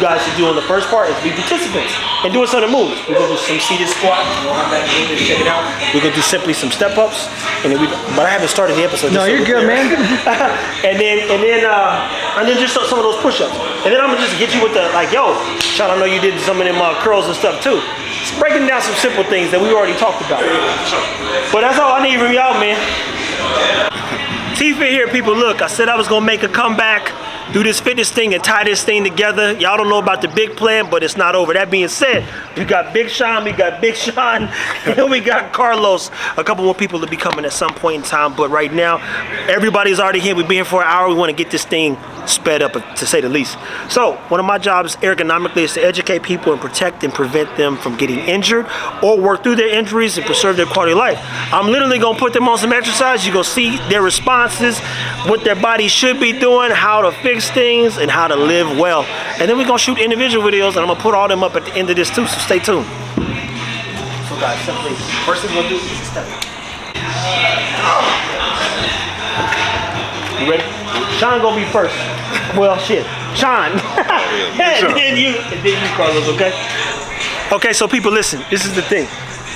guys to do on the first part is be participants and doing some of the moves. We're gonna do some seated squat. Check it out. We're gonna do simply some step ups, and then but I haven't started the episode. No, you're good, man. and then just some of those push-ups. And then I'm gonna just hit you with the like, yo, Sean, I know you did some of them curls and stuff too. Just breaking down some simple things that we already talked about. But that's all I need from y'all, man. T-Fit here, people. Look, I said I was gonna make a comeback, do this fitness thing and tie this thing together. Y'all don't know about the big plan, but it's not over. That being said, we got Big Sean, we got Big Sean, and we got Carlos. A couple more people to be coming at some point in time, but right now, everybody's already here. We've been here for an hour. We want to get this thing sped up, to say the least. So, one of my jobs ergonomically is to educate people and protect and prevent them from getting injured or work through their injuries and preserve their quality of life. I'm literally gonna put them on some exercise. You're gonna see their responses, what their body should be doing, how to fix things, and how to live well. And then we're gonna shoot individual videos, and I'm gonna put all them up at the end of this too, so stay tuned. So guys, simply, first thing we're gonna do is step up. You ready? Sean gonna be first. Well, shit. Sean. and then you, Carlos, okay? Okay, so people, listen. This is the thing.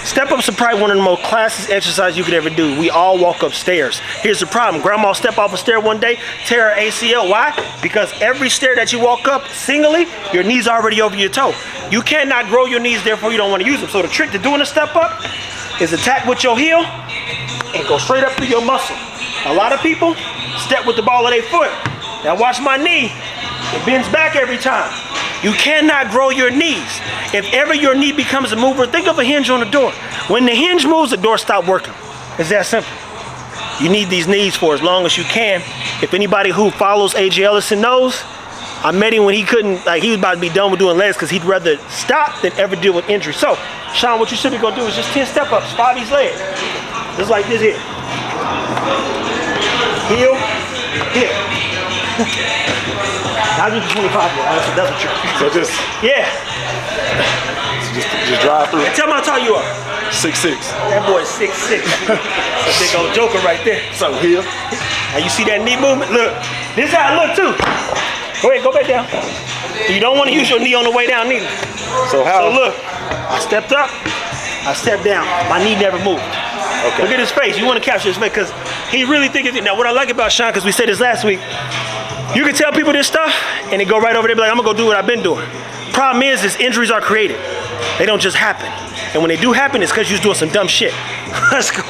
Step ups are probably one of the most classic exercises you could ever do. We all walk up stairs. Here's the problem. Grandma step off a stair one day, tear her ACL. Why? Because every stair that you walk up singly, your knee's already over your toe. You cannot grow your knees, therefore you don't want to use them. So the trick to doing a step up is attack with your heel and go straight up through your muscle. A lot of people step with the ball of their foot. Now watch my knee. It bends back every time. You cannot grow your knees. If ever your knee becomes a mover, think of a hinge on a door. When the hinge moves, the door stops working. It's that simple. You need these knees for as long as you can. If anybody who follows A.J. Ellison knows, I met him when he couldn't, like he was about to be done with doing legs because he'd rather stop than ever deal with injury. So, Sean, what you should be gonna do is just 10 step ups, 5 each leg. Just like this here. Heel, heel. I'll do the 25 here. That's a trick. So just just drive through. And tell me how tall you are. 6'6". That boy is 6'6". That's a big old joker right there. So here. Now you see that knee movement? Look, this is how I look too. Go ahead, go back down. You don't want to use your knee on the way down either. So how? So look, I stepped up, I stepped down. My knee never moved. Okay. Look at his face. You want to capture his face because he really thinks it. Now, what I like about Sean, because we said this last week, you can tell people this stuff and they go right over there and be like, I'm going to go do what I've been doing. Problem is injuries are created. They don't just happen. And when they do happen, it's because you're doing some dumb shit. Let's go.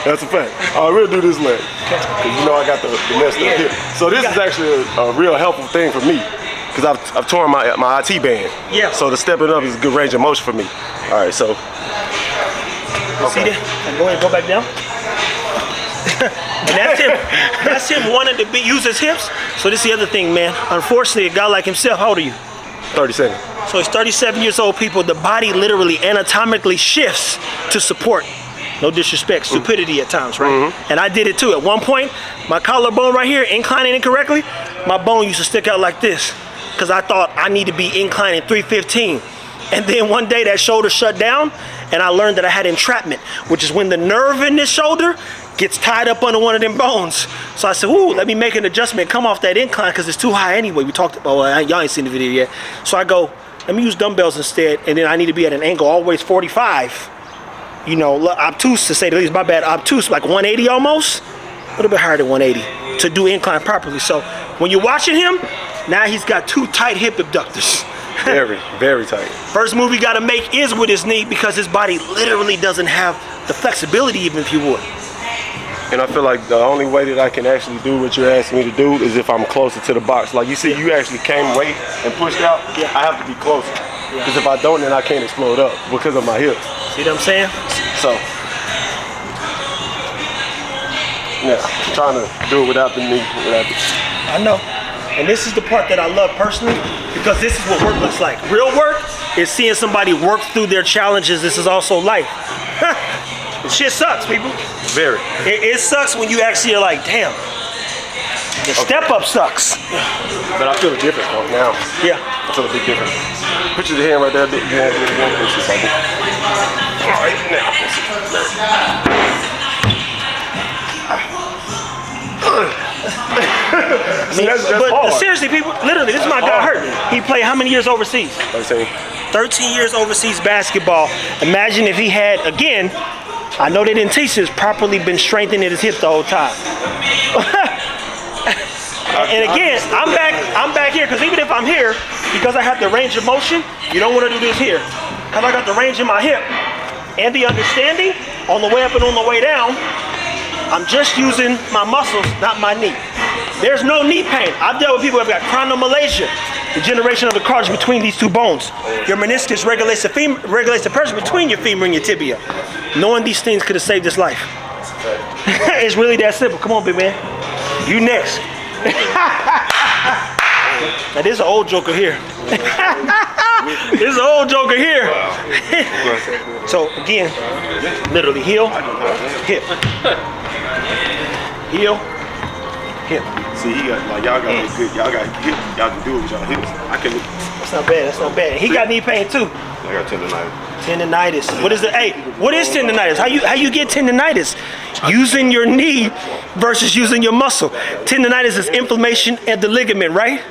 That's a fact. I will do this leg. Because you know I got the messed up here. So this is actually a real helpful thing for me. Because I've torn my IT band. Yeah. So the stepping up is a good range of motion for me. All right, so. See that? Go ahead, go back down. And that's him wanting to use his hips. So this is the other thing, man. Unfortunately, a guy like himself, how old are you? 37. So he's 37 years old, people. The body literally anatomically shifts to support. No disrespect, stupidity at times, right? And I did it too. At one point, my collarbone right here, inclining incorrectly, my bone used to stick out like this because I thought I need to be inclining 315. And then one day that shoulder shut down and I learned that I had entrapment, which is when the nerve in this shoulder gets tied up under one of them bones. So I said, ooh, let me make an adjustment, come off that incline because it's too high anyway. We talked about, well, y'all ain't seen the video yet. So I go, let me use dumbbells instead, and then I need to be at an angle always 45. You know, obtuse to say the least, my bad, obtuse, like 180 almost, a little bit higher than 180 to do incline properly. So when you're watching him, now he's got 2 tight hip abductors. Very, very tight. First move he gotta make is with his knee because his body literally doesn't have the flexibility even if you would. And I feel like the only way that I can actually do what you're asking me to do is if I'm closer to the box. Like you see, you actually came weight and pushed out. Yeah. I have to be closer. Because if I don't, then I can't explode up because of my hips. See what I'm saying? So, yeah, I'm trying to do it without the knee. I know. And this is the part that I love personally because this is what work looks like. Real work is seeing somebody work through their challenges. This is also life. Shit sucks, people. Very. It sucks when you actually are like, damn, the step up sucks. But I feel a difference though now. Yeah. I feel a big difference. Put your hand right there. You have to push this like this. All right, now. See, that's but hard. seriously, people, literally, this is my guy hurt. He played how many years overseas? 13 years overseas basketball. Imagine if he had, again, I know they didn't teach this, properly been strengthening his hip the whole time. And again, I'm back here, because even if I'm here, because I have the range of motion, you don't want to do this here. Because I got the range in my hip and the understanding on the way up and on the way down, I'm just using my muscles, not my knee. There's no knee pain. I've dealt with people who have got chronomalacia, degeneration of the cartilage between these two bones. Your meniscus regulates the pressure between your femur and your tibia. Knowing these things could have saved his life. It's really that simple. Come on, big man. You next. Now, there's an old joker here. There's an old joker here. So, again, literally heel, hip. Heel, hip. See, he got, like, y'all got good, y'all got hip, y'all can do it with y'all hips. I can. That's not bad, that's not bad. He got knee pain too. I got tendonitis. Tendonitis. What is it? Hey, what is tendonitis? How you get tendonitis? Using your knee versus using your muscle. Tendonitis is inflammation at the ligament, right?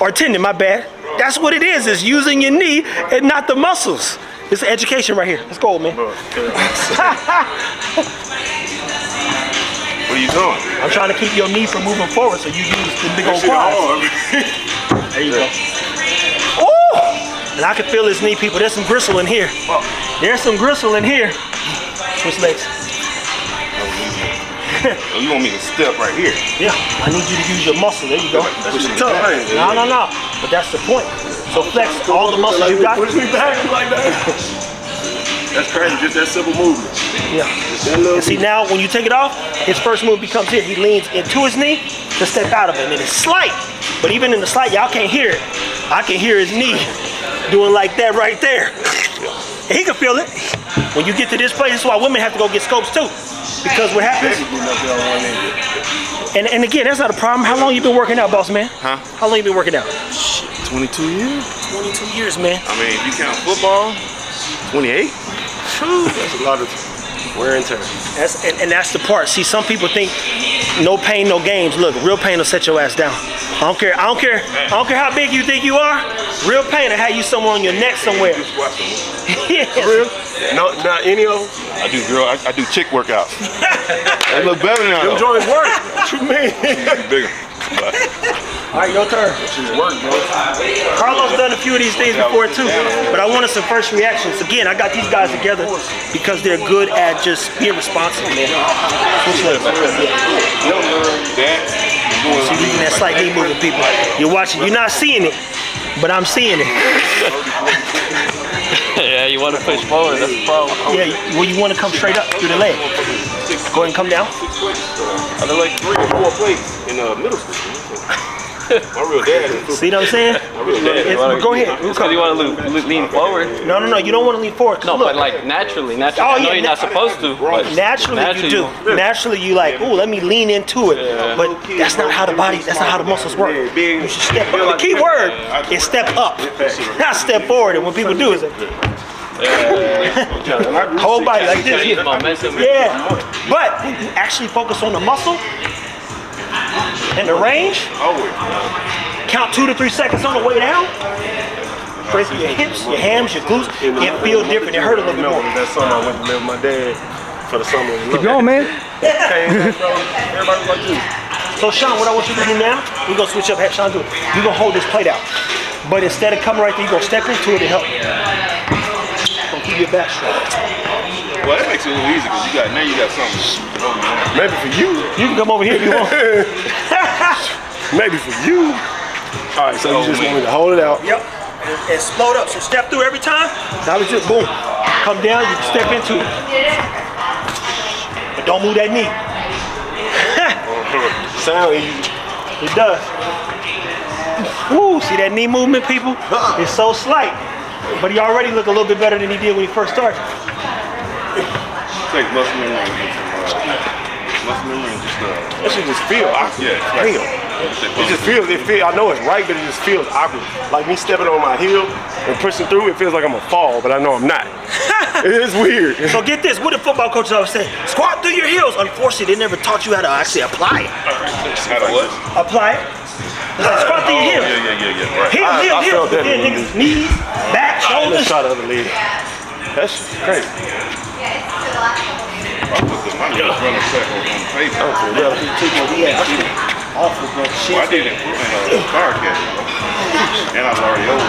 Or tendon, my bad. That's what it is using your knee and not the muscles. It's education right here. Let's go, man. What are you doing? I'm trying to keep your knee from moving forward so you use the big old quads. There you go. Oh! And I can feel his knee, people. There's some gristle in here. There's some gristle in here. Switch legs. Oh, you want me to step right here? Yeah, I need you to use your muscle. There you go. Push your toe. No. But that's the point. So flex all the muscles you got. Push me back like that. That's crazy, just that simple movement. Yeah. And see, now when you take it off, his first move becomes here. He leans into his knee to step out of it. And it's slight. But even in the slight, y'all can't hear it. I can hear his knee doing like that right there. And he can feel it. When you get to this place, this is why women have to go get scopes too. Because what happens? And again, that's not a problem. How long you been working out, boss man? Huh? How long you been working out? 22 years? 22 years, man. I mean, if you count football, 28? That's a lot of wear and tear. That's the part. See, some people think no pain, no games. Look, real pain will set your ass down. I don't care how big you think you are. Real pain will have you somewhere on your neck somewhere. Yes. Real? No, not any of them. I do chick workouts. They look better now. Them though. joints work. What you mean? Bigger. But All right, your turn. She's work, bro. Carlos done a few of these things before too, but I wanted some first reactions. Again, I got these guys together because they're good at just being responsive, man. Switch legs. See, we can that slight knee movement, people. You're watching. You're not seeing it, but I'm seeing it. Yeah, you want to push forward, that's the problem. Yeah, well, you want to come straight up through the leg. Go ahead and come down. I did like 3 or 4 plates in middle school. My real dad. See what I'm saying? My real dad. Go ahead. It's because you want to lean forward. No. You don't want to lean forward. No, look, but like naturally. Oh, I know yeah, you're not supposed to. But Naturally you do. Naturally you like, ooh, let me lean into it. But that's not how the muscles work. You should step up. The key word is step up, not step forward. And what people do is whole body like this. Get momentum. Yeah. But when you actually focus on the muscle and the range, count 2 to 3 seconds on the way down. Brace your hips, your hams, your glutes. It feels different. It hurt a little bit more. That summer I went to live with my dad for the summer. Keep going, man. Everybody was like this. So Sean, what I want you to do now, we're gonna switch up. Have Sean do it. You're gonna hold this plate out. But instead of coming right there, you're gonna step into it to help. Gonna keep your back straight. Well, that makes it a little easier because now you got something. Maybe for you. You can come over here if you want. Maybe for you. All right, so you just want me to hold it out. Yep. And explode up. So step through every time. Now we just boom. Come down, you can step into it. But don't move that knee. Sound easy. It does. Woo, see that knee movement, people? It's so slight. But he already looked a little bit better than he did when he first started. Take muscle memory. Muscle memory and just That shit just feel. yeah. Damn. It just feels, I know it's right, but it just feels awkward. Like me stepping on my heel and pushing through, it feels like I'm gonna fall, but I know I'm not. It is weird. So get this, what the football coaches always say, squat through your heels. Unfortunately, they never taught you how to actually apply it. How to what? Apply it. Like, squat through your heels. Yeah. Right. Heel, I heel. felt that Then one. niggas, knees, back, Let's shoulders. try the other leg. That's crazy. I put the money running track on the paper. Awful, bro. Well, I Shit. did improvement on the car catch. And I was already over.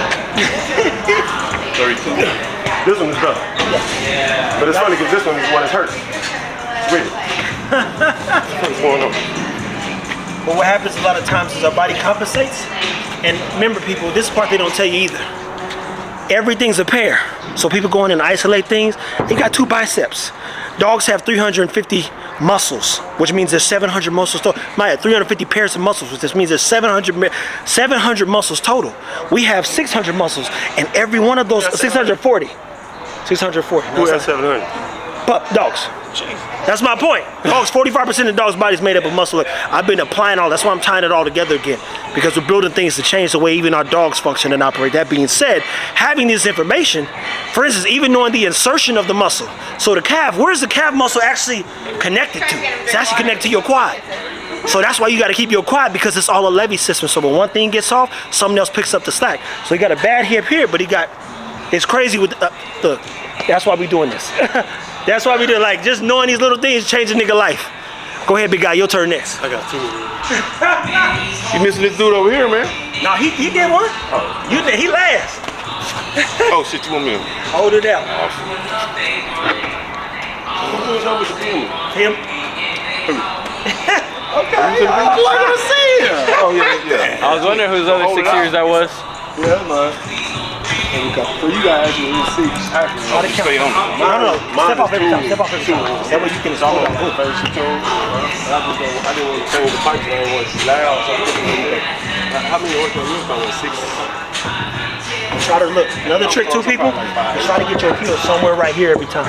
32. This one is better. But it's funny because this one is one that's hurt. It's weird. What's going on? But what happens a lot of times is our body compensates. And remember, people, this part they don't tell you either. Everything's a pair. So people go in and isolate things. They got 2 biceps. Dogs have 350 muscles, which means there's 700 muscles total. Maya, 350 pairs of muscles, which means there's 700 muscles total. We have 600 muscles, and every one of those 640. 640. Who has 700? Dogs. That's my point. Dogs, 45% of the dog's body is made up of muscle. I've been applying all. That's why I'm tying it all together again, because we're building things to change the way even our dogs function and operate. That being said, having this information, for instance, even knowing the insertion of the muscle. So the calf, where's the calf muscle actually connected to? It's actually connected to your quad. So that's why you got to keep your quad, because it's all a levy system. So when one thing gets off, something else picks up the slack. So he got a bad hip here, but it's crazy with the. That's why we doing this. That's why we do, like, just knowing these little things change a nigga life. Go ahead, big guy, your turn next. I got 2. You missing this dude over here, man? No, he did one. You did, he last. Oh, shit, you want me to? Hold it out. Who's over the team? Him. Okay, I like to see him. Oh, yeah. I was wondering whose other 6 years that was. Yeah, man. There we go. So you guys actually see. How to count? Stay on. No. Mine Step off is every time. two. Step off every time. That way you can It's all hold about on. first you told. I didn't want to change the pipes. I didn't want to loud. So I how many ortho you about? 6? Try to look. Another trick too, people. Is try to get your heel somewhere right here every time.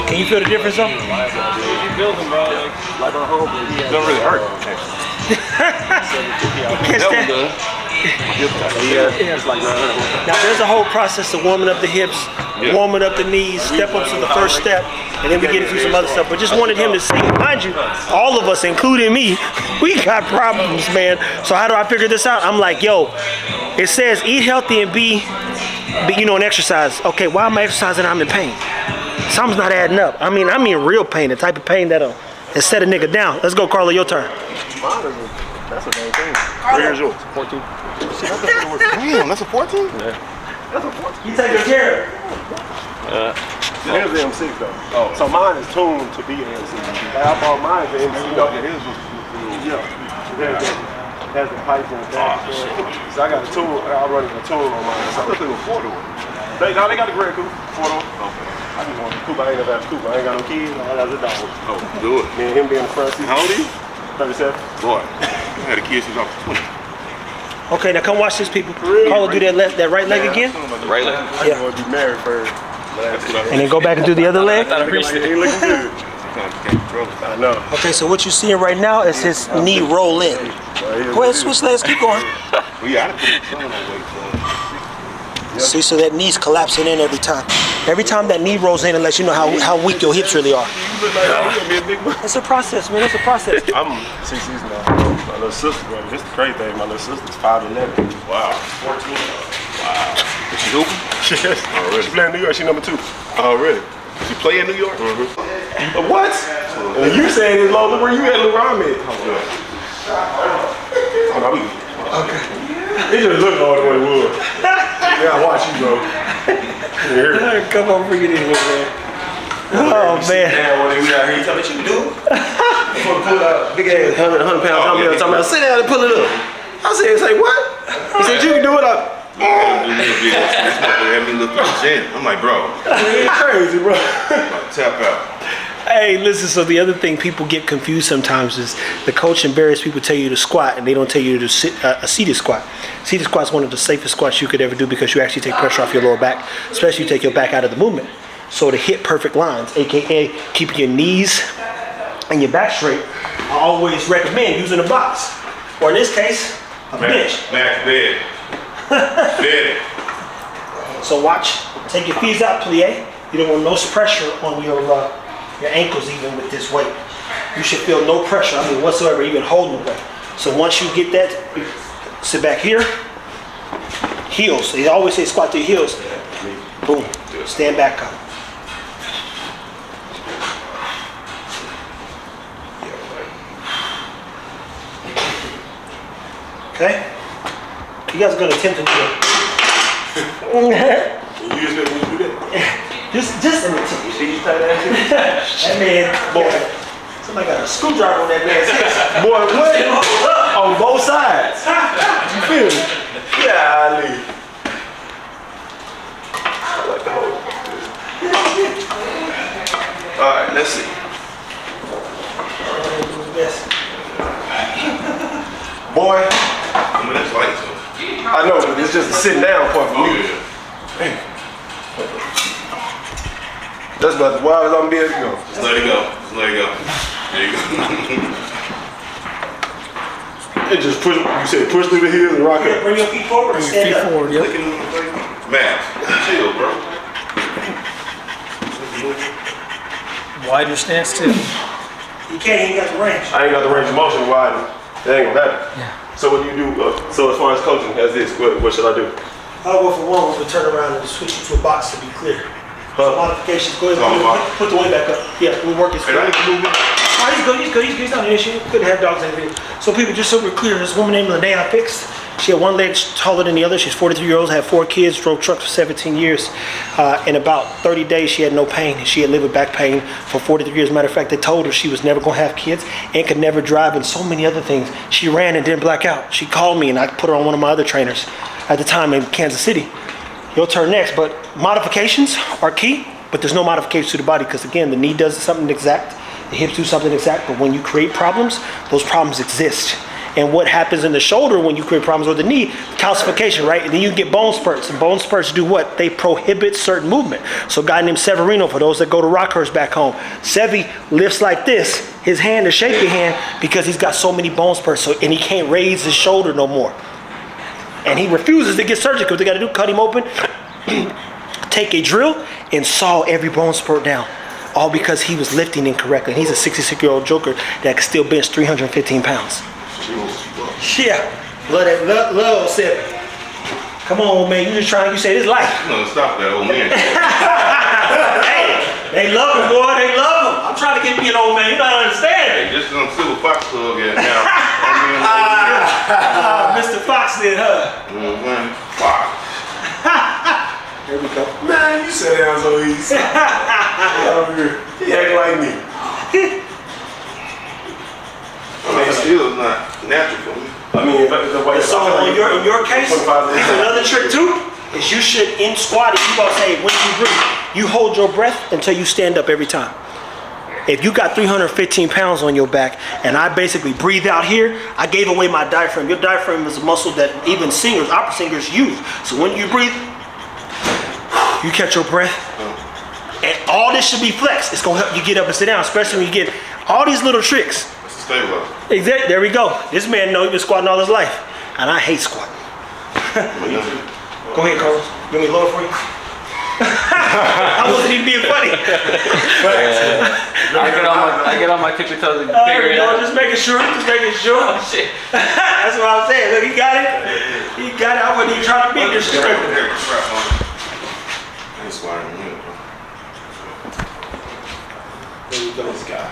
Can you feel the difference though? It don't really hurt. Catch that? Now there's a whole process of warming up the hips, warming up the knees, step ups are the first step, and then we get into some other stuff. But just wanted him to see, mind you, all of us, including me, we got problems, man. So how do I figure this out? I'm like, yo, it says eat healthy and be and exercise. Okay, why am I exercising and I'm in pain? Something's not adding up. I mean real pain, the type of pain that'll set a nigga down. Let's go, Carlo, your turn. That's a main thing. Where's yours? 14. Damn, that's a 14? That's a 14. You take your chair. Here's the M6 though. Oh. So mine is tuned to be an M6. Like I bought mine for MC. It has the pipes in the back. So I got a tune. I'm running a tune on mine. So I thought they were 4-door. They got the Grand Coupe. 4-door. Okay. I just want a coupe. I ain't never had a coupe. I ain't got no kids. I got a dog. Oh, do it. Me and him being the front seat. How old are you? 37. Boy, I had a kid since I was 20. Okay, now come watch this, people. Carlo, do that right leg again. The right leg. I just want to be married first. And then go back and do the other leg. He looking good. Sometimes you can't control it. I know. Okay, so what you're seeing right now is his knee roll in. Go ahead, switch legs, keep going. Well, yeah, I done put the phone on weight, so. See, so that knee's collapsing in every time. Every time that knee rolls in, it lets you know how weak your hips really are. You look like you gonna be a big boy. It's a process, man. It's a process. I'm 6 years now. My little sister, bro. This is the crazy thing. My little sister's 5'11". Wow. 14. Wow. Is she hooping? Yes. Oh, really? She play in New York. She number 2. Oh, really? Did she play in New York? What? And you saying it's low? Look where you at. Look where I'm at. Oh, no, we. Okay. It just looked all the way it was. Yeah, I watch you, bro. Here. Come on, bring it in here, man. Oh, man. Damn, when we out here, you tell me what you can do. Pull out big ass 100 pounds. Talking about sit down and pull it up. I said, say what? He said, you can do it up. This motherfucker had me look at the gym. I'm like, bro, It's crazy, bro. tap out. Hey, listen, so the other thing people get confused sometimes is the coach and various people tell you to squat and they don't tell you to sit a seated squat. Seated squat is one of the safest squats you could ever do because you actually take pressure off your lower back, especially you take your back out of the movement. so to hit perfect lines, aka keeping your knees and your back straight. I always recommend using a box, or in this case, a bench. Max bed. Bed. So watch, take your feet out, plie. You don't want no pressure on your ankles even with this weight. You should feel no pressure, I mean whatsoever, even holding the weight. So once you get that, sit back here, heels. They always say squat to your heels. Boom, stand back up. Okay? You guys are gonna attempt to do it. You expect me to do that? Just an attempt. You see you try that shit? That man, boy, somebody got a screwdriver on that man's head. Boy, what? On both sides. You feel me? Golly. I like the whole. All right, let's see. Yes. Boy, I mean, that's light too. I know, but it's just a sitting down part for Oh, me. yeah. That's about as wild as I'm being able to go. Just let it go. Just let it go. There you go. It just push. You said push through the heels and rock up. Bring your feet forward and stand up. Look at him. Max, chill, bro. Wider stance too. You can't, you got the range. I ain't got the range of motion wide. That ain't gonna matter. Yeah. So what do you do? So as far as coaching, as this, what should I do? I'll go for one, we'll turn around and switch you to a box to be clear. Huh? Modifications, go ahead, Oh, box. put the weight back up. Yeah, we'll work his Hey, I need to move it. Oh, he's good, he's not an issue. Good to have dogs in the video. So people, just so we're clear, this woman named Linnea Fix, she had one leg taller than the other. She's 43 years old, had 4 kids, drove trucks for 17 years. In about 30 days, she had no pain. She had lived with back pain for 43 years. Matter of fact, they told her she was never gonna have kids and could never drive and so many other things. She ran and didn't black out. She called me and I put her on one of my other trainers at the time in Kansas City. Your turn next, but modifications are key, but there's no modifications to the body because again, the knee does something exact, the hips do something exact, but when you create problems, those problems exist. And what happens in the shoulder when you create problems with the knee, calcification, right? And then you get bone spurts, and bone spurts do what? They prohibit certain movement. So a guy named Severino, for those that go to Rockhurst back home, Sevi lifts like this, his hand, the shaky hand, because he's got so many bone spurts, and he can't raise his shoulder no more. And he refuses to get surgery because they got to do cut him open, take a drill, and saw every bone spurt down. All because he was lifting incorrectly. He's a 66-year-old joker that can still bench 315 pounds. Yeah, love Seven. Come on, old man, you just trying, you say this life. No, stop that old man. Hey, they love him, boy, they love him. I'm trying to get me an old man, you don't understand. Hey, this is on Silver Fox Club here now. Mr. Fox did, huh? Fox. Here we go. Man, you said that so easy. He act like me. I mean, it still is not natural for me. I mean, the way So in your case, 25 here's another trick too, is you should, in squatting, you gonna say, when you breathe, you hold your breath until you stand up every time. If you got 315 pounds on your back, and I basically breathe out here, I gave away my diaphragm. Your diaphragm is a muscle that even singers, opera singers use. So when you breathe, you catch your breath, and all this should be flexed. It's gonna help you get up and sit down, especially when you get all these little tricks. It's a stabilizer. Exactly. There we go. This man knows he's been squatting all his life, and I hate squatting. Go ahead, Carlos. You want me to lower for you? I wasn't even being funny. I get on my tippy toes and There figure we it go. out. Just making sure. Oh shit. That's what I'm saying. Look, he got it. He got it. I wasn't even trying to be disrespectful. I ain't squatting here, bro. There you go, this guy.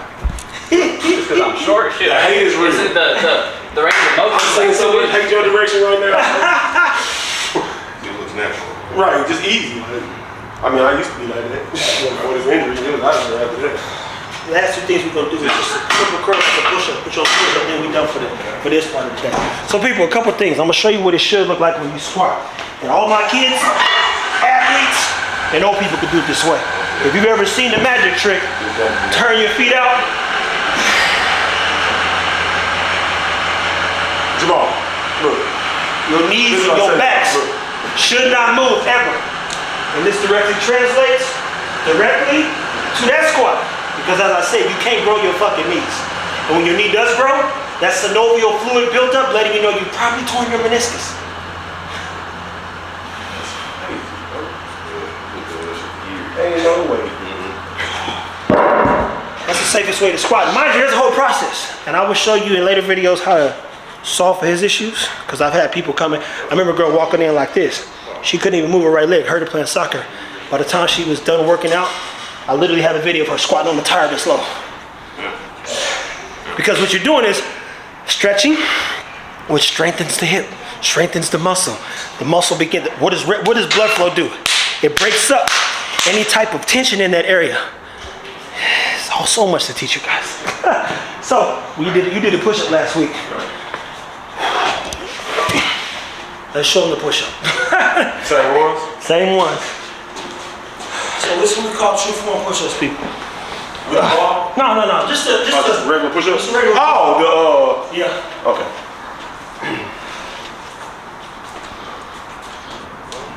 Because I'm short, shit. I hate his Is it the range of motion? Saying somebody take your direction right now. It looks natural. Right, just easy. I mean, I used to be like that. Before this injury, it was out of there after that. The last 2 things we're gonna do is just a triple curl and a push-up. Put your push up, then we done for this part of the day. So people, a couple things. I'm gonna show you what it should look like when you squat. And all my kids, athletes, and old people can do it this way. If you've ever seen the magic trick, turn your feet out. Jamal, look. Your knees This is and what your I said. backs Look. should not move ever. And this directly translates directly to that squat. Because as I said, you can't grow your fucking knees. And when your knee does grow, that synovial fluid built up, letting you know you probably torn your meniscus. Ain't no way. That's the safest way to squat. Mind you, there's a whole process. And I will show you in later videos how to solve for his issues. Because I've had people coming. I remember a girl walking in like this. She couldn't even move her right leg, hurt her playing soccer. By the time she was done working out, I literally have a video of her squatting on the tire this low. Because what you're doing is stretching, which strengthens the hip, strengthens the muscle. The muscle begins, what does blood flow do? It breaks up any type of tension in that area. It's so much to teach you guys. So, you did a push-up last week. Let's show them the push-up. Same ones? Same ones. So this is what we call true form push-ups, people. No. Just regular push-ups? Just regular Oh, yeah. Okay.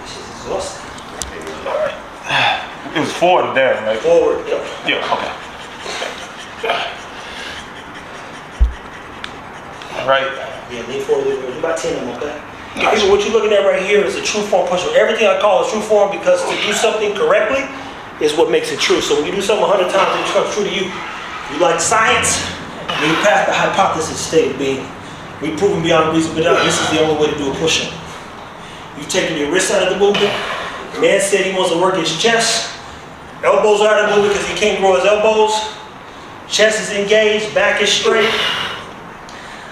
This is exhausting. It was forward or down, right? Forward, yeah. Yeah, okay. All right. Yeah, lean forward a little bit. Do about 10 of them, okay? Gotcha. What you're looking at right here is a true form push-up. Everything I call a true form because to do something correctly is what makes it true. So when you do something 100 times, it becomes true to you. You like science, and you pass the hypothesis state of being. We've proven beyond reasonable doubt this is the only way to do a push-up. You've taken your wrist out of the movement. Man said he wants to work his chest. Elbows are out of the movement because he can't grow his elbows. Chest is engaged, back is straight.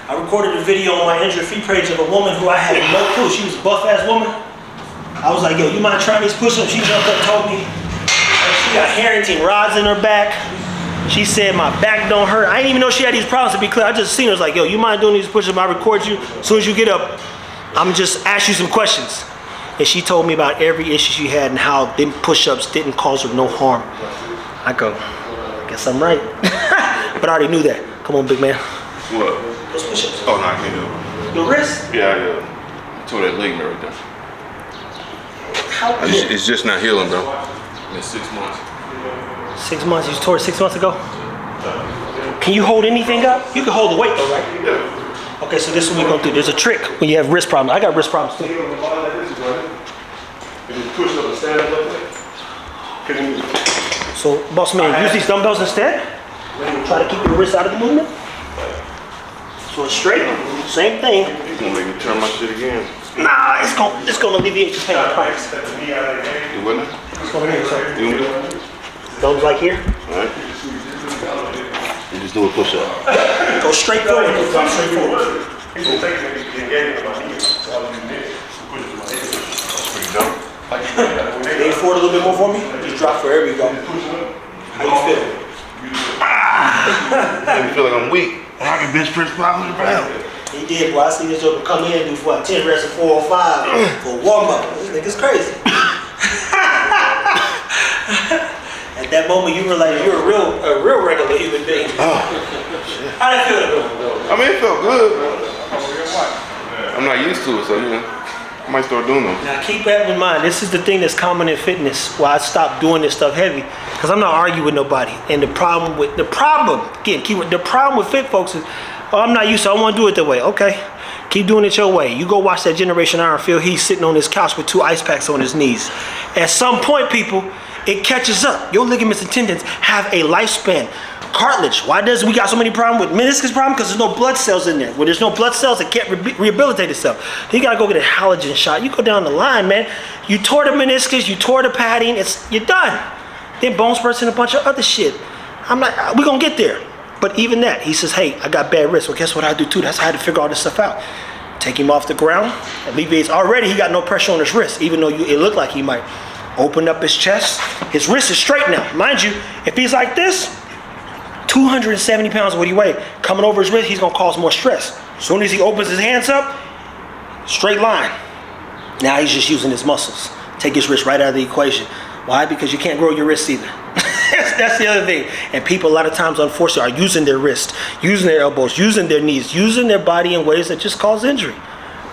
I recorded a video on my injured feet page of a woman who I had no clue. She was a buff-ass woman. I was like, yo, you mind trying these push-ups? She jumped up and told me. She got Harrington rods in her back. She said my back don't hurt. I didn't even know she had these problems, to be clear. I just seen her. I was like, yo, you mind doing these push-ups? I record you. As soon as you get up, I'm just ask you some questions. And she told me about every issue she had and how them push-ups didn't cause her no harm. I go, I guess I'm right. But I already knew that. Come on, big man. What? Those push-ups. Oh, no, I can't do it. Your wrist? Yeah. I tore that ligament right there. How It's just not healing, though. In 6 months. 6 months? You tore it 6 months ago? Can you hold anything up? You can hold the weight though, right? Yeah. Okay, so this is what we're gonna do. There's a trick when you have wrist problems. I got wrist problems too. If you push up and stand up like that, So, boss man, use these dumbbells instead. Try to keep your wrist out of the movement. So it's straight, same thing. You gonna make me turn my shit again? Nah, it's gonna alleviate your pain, I promise. You wouldn't? It's gonna hurt, sir. You gonna do it? Thumbs like here. Alright. You just do a push up. Go straight forward. Go straight forward. he's gonna take it and get it in my knee. So I'll do this. Push it in my knee. That's pretty dope. Lean forward a little bit more for me. Just drop wherever you go. How you feel? I feel like I'm weak. I can bench press 500 pounds. He did, boy. I see this joker come in and do what, 10 reps of 405 for a warm-up. This nigga's crazy. At that moment, you realize you're a real regular human being. Oh, How that feel? I mean, it felt good. I'm not used to it, so, I might start doing them. Now, keep that in mind. This is the thing that's common in fitness why I stopped doing this stuff heavy. Because I'm not arguing with nobody. And the problem with fit folks is, oh, I'm not used to it. I want to do it that way. Okay. Keep doing it your way. You go watch that Generation Iron Phil. He's sitting on his couch with 2 ice packs on his knees. At some point, people, it catches up. Your ligaments and tendons have a lifespan. Cartilage. Why does we got so many problems with meniscus problem? Because there's no blood cells in there. When there's no blood cells, it can't rehabilitate itself. You gotta go get a halogen shot. You go down the line, man. You tore the meniscus, you tore the padding. You're done. Then bone spurs and a bunch of other shit. I'm like, we're gonna get there. But even that, he says, hey, I got bad wrist. Well, guess what I do too? That's how I had to figure all this stuff out. Take him off the ground. Alleviates. Already he got no pressure on his wrist, even though it looked like he might. Open up his chest. His wrist is straight now. Mind you, if he's like this, 270 pounds of what he weighed, coming over his wrist, he's gonna cause more stress. As soon as he opens his hands up, straight line. Now he's just using his muscles. Take his wrist right out of the equation. Why? Because you can't grow your wrist either. That's the other thing. And people a lot of times, unfortunately, are using their wrist, using their elbows, using their knees, using their body in ways that just cause injury.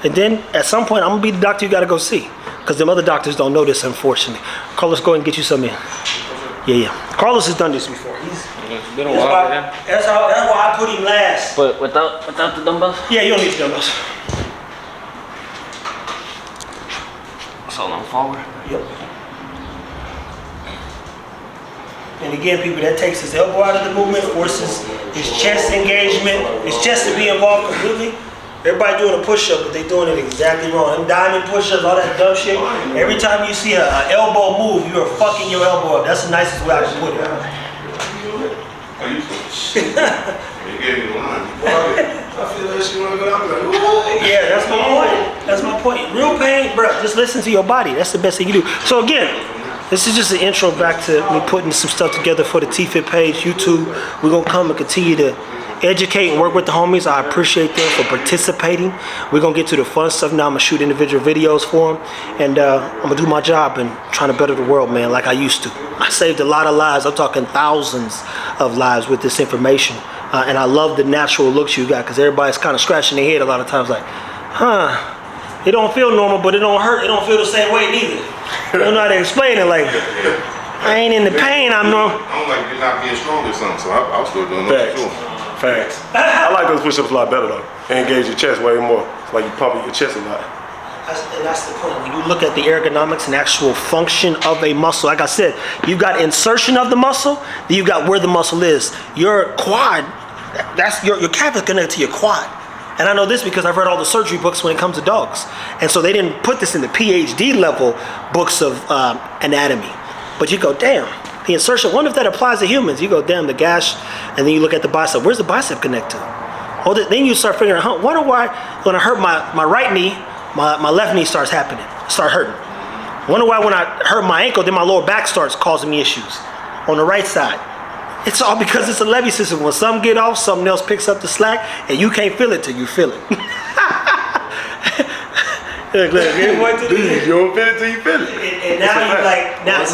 And then at some point, I'm gonna be the doctor you gotta go see. Because them other doctors don't know this, unfortunately. Carlos, go ahead and get you some in. Yeah. Carlos has done this before. It's been a while, man. That's why I put him last. But without the dumbbells? Yeah, you don't need the dumbbells. So long forward. Yep. And again, people, that takes his elbow out of the movement, forces his chest engagement, his chest to be involved completely. Everybody doing a push-up, but they doing it exactly wrong. Them diamond push-ups, all that dumb shit. Every time you see an elbow move, you are fucking your elbow up. That's the nicest way I can put it. Yeah, that's my point. That's my point. Real pain, bro. Just listen to your body. That's the best thing you do. So again, this is just an intro back to me putting some stuff together for the T-Fit page, YouTube. We're gonna come and continue to educate and work with the homies. I appreciate them for participating. We're gonna get to the fun stuff now. I'm gonna shoot individual videos for them, and I'm gonna do my job and trying to better the world, man, like I used to. I saved a lot of lives. I'm talking thousands of lives with this information, and I love the natural looks you got, because everybody's kind of scratching their head a lot of times, like, it don't feel normal, but it don't hurt. It don't feel the same way neither. I don't know how to explain it. Like, I ain't in the pain. I'm no. I don't like you're not being strong or something, so I was still doing that too. Facts. I like those push-ups a lot better though. They engage your chest way more. It's like you pumping your chest a lot. And that's the point. When you look at the ergonomics and actual function of a muscle, like I said, you've got insertion of the muscle, then you've got where the muscle is. Your quad, that's your calf is connected to your quad. And I know this because I've read all the surgery books when it comes to dogs. And so they didn't put this in the PhD level books of anatomy. But you go, damn, the insertion, wonder if that applies to humans. You go, damn, the gash, and then you look at the bicep. Where's the bicep connect to? Oh, then you start figuring out, wonder why when I hurt my right knee, my left knee start hurting. Wonder why when I hurt my ankle, then my lower back starts causing me issues on the right side. It's all because it's a levy system. When some get off, something else picks up the slack, and you can't feel it till you feel it. Look, You don't feel it till you feel it. and now you like now,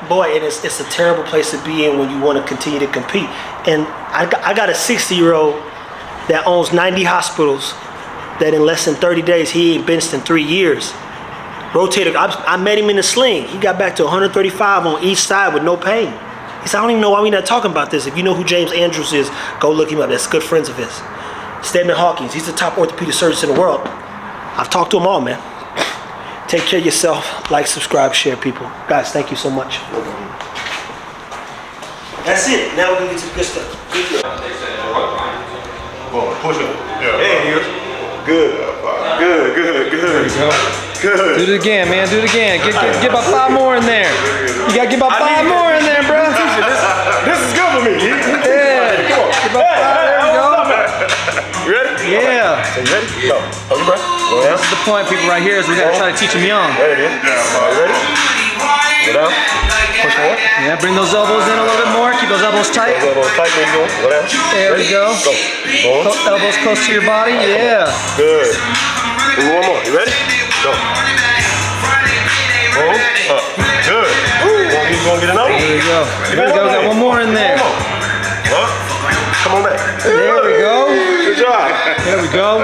boy, and it's a terrible place to be in when you want to continue to compete. And I got a 60-year-old that owns 90 hospitals. That in less than 30 days he ain't benched in 3 years. Rotated. I met him in a sling. He got back to 135 on each side with no pain. He said, I don't even know why we're not talking about this. If you know who James Andrews is, go look him up. That's good friends of his. Stedman Hawkins, he's the top orthopedic surgeon in the world. I've talked to them all, man. Take care of yourself. Like, subscribe, share, people. Guys, thank you so much. That's it. Now we're going to get to the good stuff. Good stuff. Push up. Yeah. There it is. Good. Good. Do it again, man. Do it again. Get about 5 more in there. You gotta get about 5 more in there, bro. This is good for me. Yeah. Get about 5. There we go. You ready? Yeah. So you ready? Go. Hold your breath. Go down. This is the point, people, right here, is we gotta try to teach them young. There it is. Are you ready? Go down. Push forward. Yeah, bring those elbows in a little bit more. Keep those elbows tight. Go tight. There you go. Go down. There we go. Go. Elbows close to your body. Yeah. Good. Do one more. You ready? Go. Boom. Up. Good. You gonna get another one? There we go. There we go. Got one more in there. Huh? Come on back. There we go. Good job. There we go.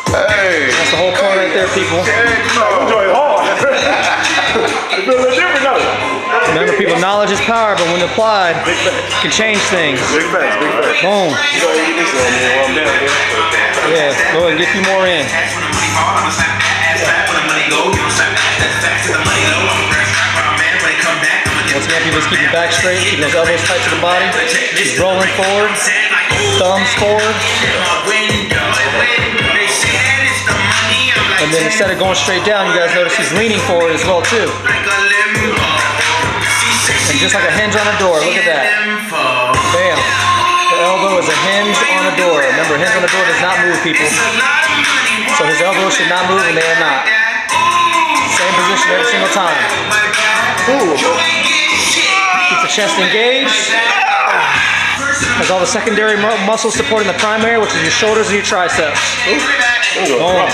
Hey. That's the whole point right there, people. I'm enjoying hard. It feels a little different, though. Remember, people, knowledge is power, but when applied, it can change things. Big facts, big facts. Boom. You go ahead and get this on me while I'm down here. Yeah, go ahead and get a few more in. Once again, people, just keep your back straight, keep those elbows tight to the body, keep rolling forward, thumbs forward. And then instead of going straight down, you guys notice he's leaning forward as well too. And just like a hinge on a door, look at that. Bam. The elbow is a hinge on a door. Remember, a hinge on a door does not move, people. So his elbows should not move, and they are not. Same position every single time. Keep the chest engaged. Has all the secondary muscles supporting the primary, which is your shoulders and your triceps. Boom.